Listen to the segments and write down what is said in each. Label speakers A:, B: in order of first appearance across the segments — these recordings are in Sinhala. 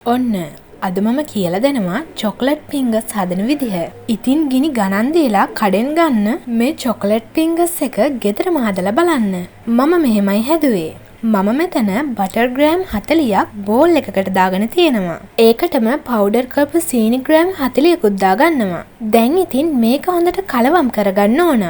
A: ඔන්න අද මම කියලා දෙනවා චොකලට් ෆින්ගර්ස් හදන විදිහ. ඉතින් ගිනි ගණන් දීලා කඩෙන් ගන්න මේ චොකලට් ෆින්ගර්ස් එක ගෙදරම හදලා බලන්න. මම මෙහෙමයි හැදුවේ. මම මෙතන බටර් ග්‍රෑම් 40ක් බෝල් එකකට දාගෙන තියෙනවා. ඒකටම පවුඩර් කරපු සීනි ග්‍රෑම් 40කුත් දාගන්නවා. දැන් ඉතින් මේක හොඳට කලවම් කරගන්න ඕන.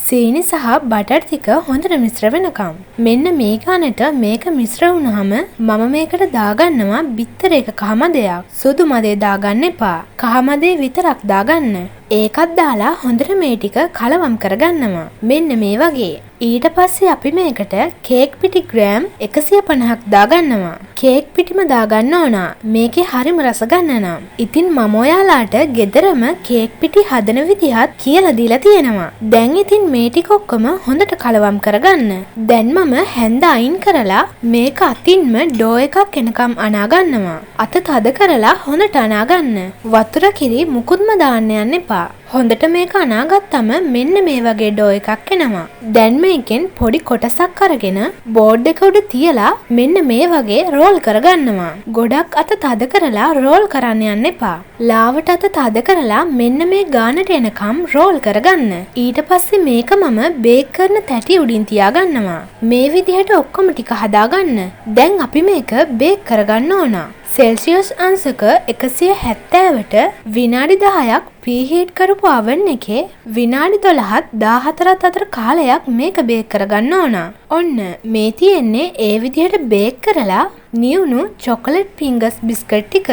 A: සීනි සහ බටර් ටික හොඳට මිශ්‍ර වෙනකම්. මෙන්න මේ ගානට මේක මිශ්‍ර වුණාම මම මේකට දාගන්නවා බිත්තර එක කහමදයක්. සුදු මදේ දාගන්න එපා. කහමදේ විතරක් දාගන්න. ඒකත් දාලා හොඳට මේ ටික කලවම් කරගන්නවා. මෙන්න මේ වගේ. ඊට පස්සේ අපි මේකට කේක් පිටි ග්‍රෑම් 150ක් දාගන්නවා. කේක් පිටිම දාගන්න ඕන. මේකේ හරිම රස ගන්න නම්. ඉතින් මම ඔයාලාට ගෙදරම කේක් පිටි හදන විදිහත් කියලා දීලා තියෙනවා. දැන් ඉතින් මේ ටික ඔක්කොම හොඳට කලවම් කරගන්න. දැන් මම හැන්ද අයින් කරලා මේක අතින්ම ඩෝ එකක් එනකම් අනා ගන්නවා. අත තද කරලා හොඳට අනා ගන්න. වතුර කිරි මුකුත්ම දාන්න යන්න එපා. හොඳට මේක අනාගත්තම මෙන්න මේ වගේ ඩෝ එකක් එනවා. දැන් මේකෙන් පොඩි කොටසක් අරගෙන බෝඩ් එක උඩ තියලා මෙන්න මේ වගේ රෝල් කරගන්නවා. ගොඩක් අත තද කරලා රෝල් කරන්න යන්න එපා. ලාවට අත තද කරලා මෙන්න මේ ගානට එනකම් රෝල් කරගන්න. ඊට පස්සේ මේක මම බේක් කරන තැටි උඩින් තියාගන්නවා. මේ විදිහට ඔක්කොම ටික හදාගන්න. දැන් අපි මේක බේක් කරගන්න ඕන. සෙල්සියස් අංශක 170ට විනාඩි 10ක් ප්‍රීහීට් කරපු oven එකේ විනාඩි 12ත් 14ත් අතර කාලයක් මේක බේක් කරගන්න ඕන. ඔන්න මේ තියෙන්නේ ඒ විදිහට බේක් කරලා නියුණු චොකලට් ෆින්ගර්ස් බිස්කට් ටික.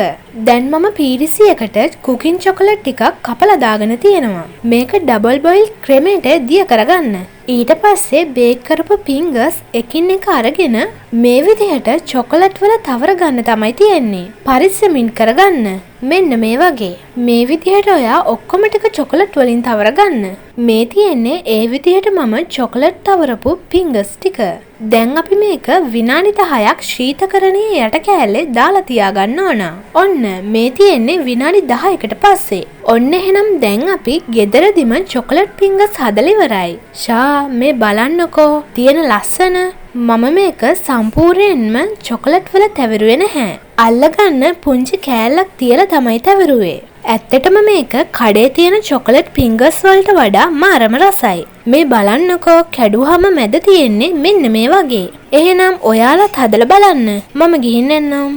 A: දැන් මම පීරිසියකට කුකින් චොකලට් ටිකක් කපලා දාගෙන තියෙනවා. මේක ඩබල් බොයිල් ක්‍රමයට දිය කරගන්න. ඊට පස්සේ බේක් කරපු ෆින්ගර්ස් එකින් එක අරගෙන මේ විදිහට චොකලට් වල තවර ගන්න තමයි තියෙන්නේ. පරිස්සමින් කරගන්න. මෙන්න මේ වගේ. මේ විදිහට ඔයා ඔක්කොම ටික චොකලට් වලින් තවර ගන්න. මේ තියෙන්නේ ඒ විදිහට මම චොකලට් තවරපු ෆින්ගර්ස් ටික. දැන් අපි මේක විනාඩි 10ක් ශීතකරණයේ යට කෑල්ලේ දාලා තියාගන්න ඕන. ඔන්න මේ තියෙන්නේ විනාඩි 10කට පස්සේ. ඔන්න එහෙනම් දැන් අපි ගෙදරදිම චොකලට් ෆින්ගර්ස් හදලා ඉවරයි. ෂා මේ බලන්නකෝ තියෙන ලස්සන. මම මේක සම්පූර්ණයෙන්ම චොකලට් වල තැවරුවේ නැහැ. අල්ලගන්න පුංචි කෑල්ලක් තියලා තමයි තැවරුවේ. ඇත්තටම මේක කඩේ තියෙන චොකලට් ෆින්ගර්ස් වලට වඩා මාරම රසයි. මේ බලන්නකෝ කැඩුවාම මැද තියෙන්නේ මෙන්න මේ වගේ. එහෙනම් ඔයාලත් හදලා බලන්න. මම ගිහින් එන්නම්.